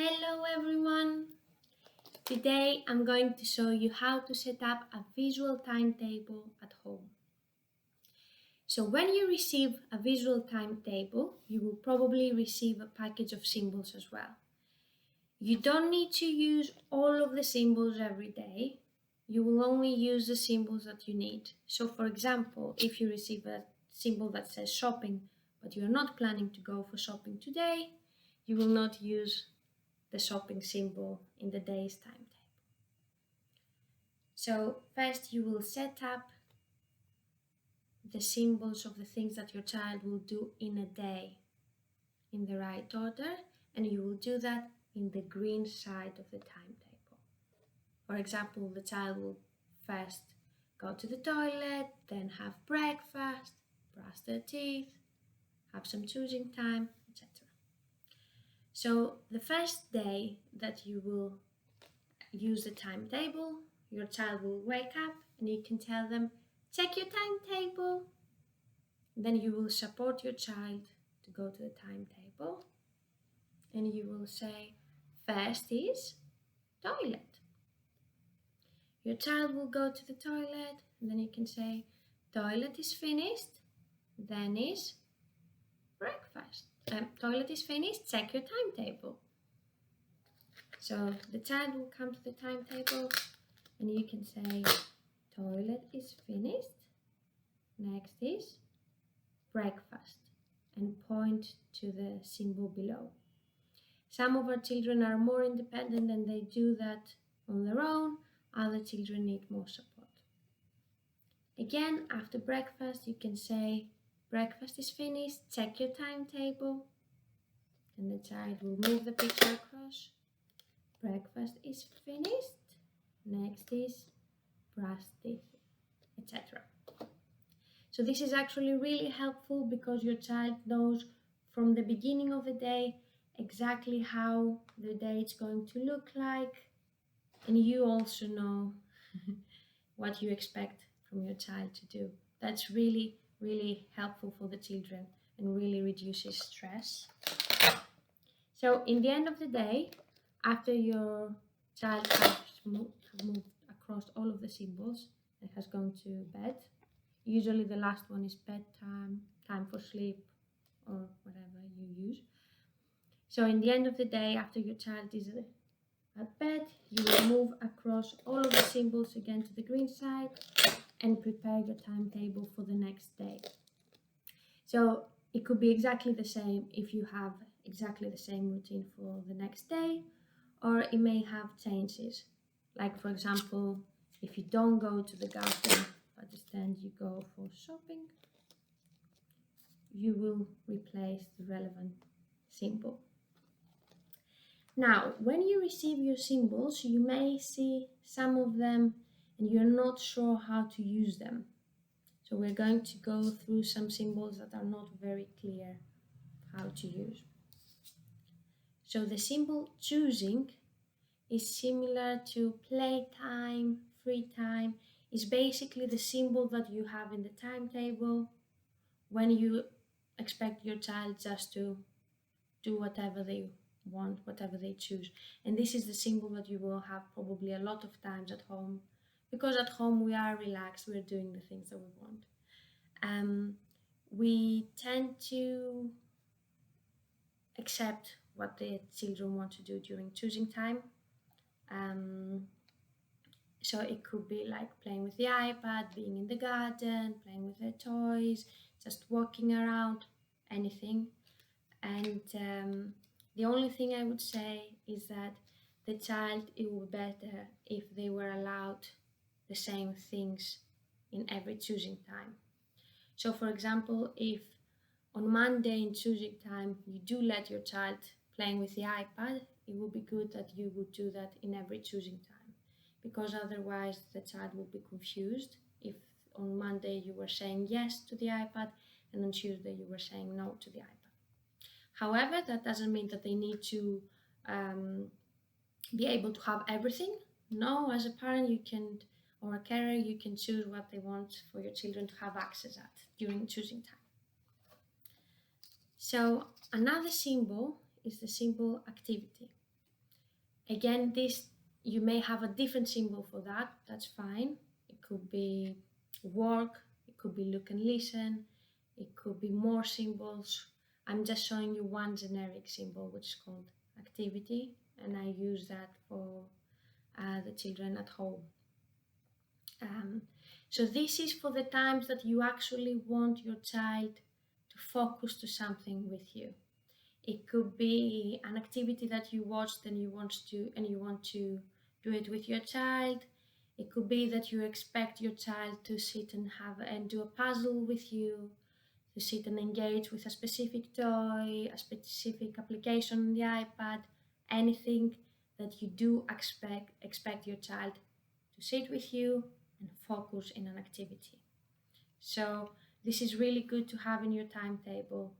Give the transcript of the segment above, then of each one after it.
Hello everyone! Today I'm going to show you how to set up a visual timetable at home. So when you receive a visual timetable, you will probably receive a package of symbols as well. You don't need to use all of the symbols every day. You will only use the symbols that you need. So for example, if you receive a symbol that says shopping, but you're not planning to go for shopping today, you will not use the shopping symbol in the day's timetable. So first you will set up the symbols of the things that your child will do in a day in the right order, and you will do that in the green side of the timetable. For example, the child will first go to the toilet, then have breakfast, brush their teeth, have some choosing time, etc. So the first day that you will use the timetable, your child will wake up and you can tell them, check your timetable. Then you will support your child to go to the timetable and you will say, first is toilet. Your child will go to the toilet and then you can say, toilet is finished, then is breakfast. Toilet is finished, check your timetable. So the child will come to the timetable and you can say, toilet is finished, next is breakfast, and point to the symbol below. Some of our children are more independent and they do that on their own. Other children need more support. Again, after breakfast, you can say, breakfast is finished, check your timetable. And the child will move the picture across. Breakfast is finished, next is brush teeth, etc. So this is actually really helpful because your child knows from the beginning of the day exactly how the day is going to look like, and you also know what you expect from your child to do. That's really, really helpful for the children and really reduces stress. So in the end of the day, after your child has moved across all of the symbols and has gone to bed, usually the last one is bedtime, time for sleep, or whatever you use. So in the end of the day, after your child is at bed, you will move across all of the symbols again to the green side and prepare your timetable for the next day. So it could be exactly the same if you have exactly the same routine for the next day, or it may have changes. Like for example, if you don't go to the garden, but instead you go for shopping, you will replace the relevant symbol. Now, when you receive your symbols, you may see some of them and you're not sure how to use them. So we're going to go through some symbols that are not very clear how to use. So the symbol choosing is similar to playtime, free time. It's basically the symbol that you have in the timetable when you expect your child just to do whatever they want, whatever they choose. And this is the symbol that you will have probably a lot of times at home, because at home we are relaxed, we're doing the things that we want. We tend to accept what the children want to do during choosing time. So it could be like playing with the iPad, being in the garden, playing with their toys, just walking around, anything. And the only thing I would say is that the child, it would be better if they were allowed the same things in every choosing time. So for example, if on Monday in choosing time you do let your child playing with the iPad, it would be good that you would do that in every choosing time, because otherwise the child will be confused if on Monday you were saying yes to the iPad and on Tuesday you were saying no to the iPad. However, that doesn't mean that they need to be able to have everything. No, as a parent you can, or a carer, you can choose what they want for your children to have access at during choosing time. So another symbol is the symbol activity. Again, this, you may have a different symbol for that, that's fine. It could be work, it could be look and listen, it could be more symbols. I'm just showing you one generic symbol, which is called activity, and I use that for the children at home. So this is for the times that you actually want your child to focus to something with you. It could be an activity that you watched and you want to do it with your child. It could be that you expect your child to sit and do a puzzle with you, to sit and engage with a specific toy, a specific application on the iPad, anything that you do expect your child to sit with you and focus in an activity. So this is really good to have in your timetable,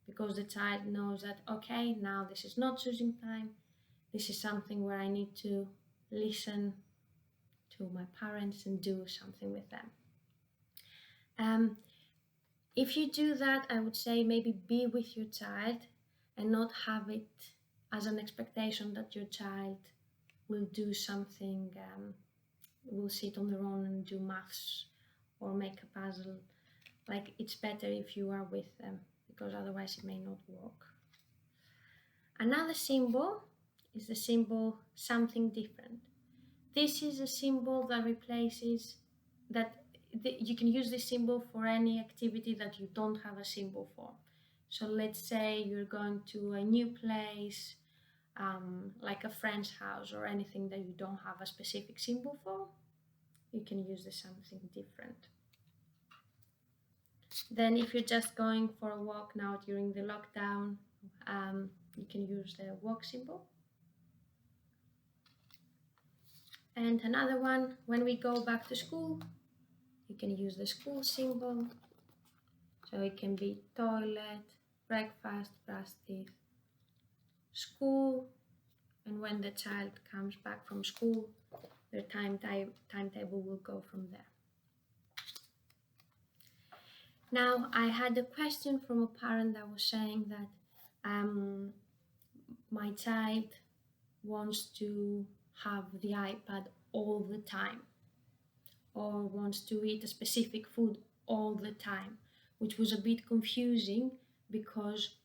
because the child knows that, okay, now this is not choosing time, this is something where I need to listen to my parents and do something with them. If you do that, I would say maybe be with your child and not have it as an expectation that your child will do something, will sit on their own and do maths or make a puzzle. Like, it's better if you are with them, because otherwise it may not work. Another symbol is the symbol something different. This is a symbol that replaces, you can use this symbol for any activity that you don't have a symbol for. So let's say you're going to a new place, like a friend's house or anything that you don't have a specific symbol for, you can use the something different. Then if you're just going for a walk now during the lockdown, you can use the walk symbol. And another one, when we go back to school, you can use the school symbol. So it can be toilet, breakfast, brush teeth, school, and when the child comes back from school, their timetable will go from there. Now, I had a question from a parent that was saying that my child wants to have the iPad all the time, or wants to eat a specific food all the time, which was a bit confusing because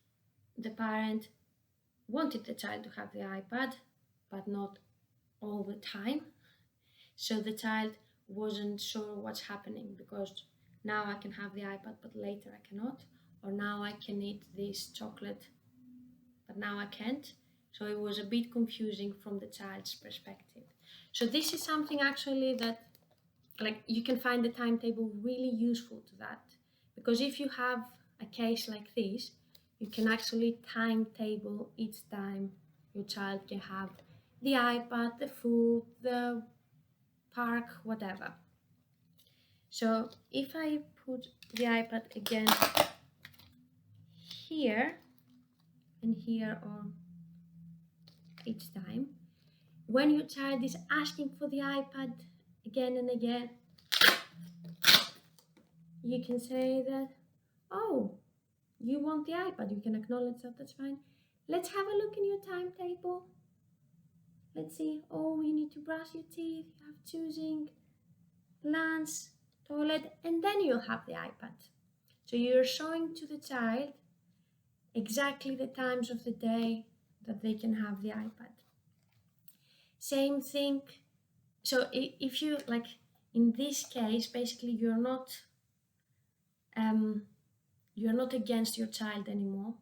the parent wanted the child to have the iPad, but not all the time. So the child wasn't sure what's happening, because now I can have the iPad, but later I cannot, or now I can eat this chocolate, but now I can't. So it was a bit confusing from the child's perspective. So this is something actually that, like, you can find the timetable really useful to that, because if you have a case like this, you can actually timetable each time your child can have the iPad, the food, the park, whatever. So if I put the iPad again here and here, or each time, when your child is asking for the iPad again and again, you can say that, oh, you want the iPad, you can acknowledge that, that's fine. Let's have a look in your timetable. Let's see, oh, you need to brush your teeth, you have choosing, lunch, toilet, and then you'll have the iPad. So you're showing to the child exactly the times of the day that they can have the iPad. Same thing, so if you, like, in this case, basically you're not against your child anymore.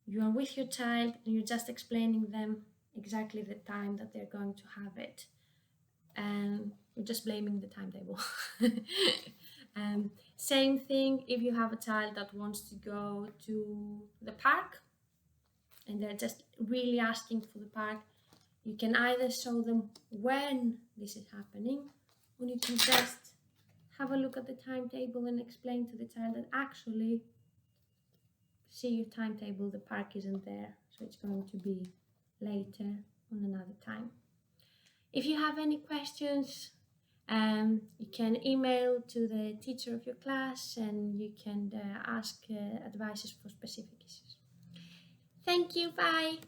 You are with your child and you're just explaining them exactly the time that they're going to have it, and you're just blaming the timetable. Same thing if you have a child that wants to go to the park and they're just really asking for the park, you can either show them when this is happening, or you can just have a look at the timetable and explain to the child that actually, see your timetable, the park isn't there, so it's going to be later on another time. If you have any questions, you can email to the teacher of your class, and you can ask advices for specific issues. Thank you, bye!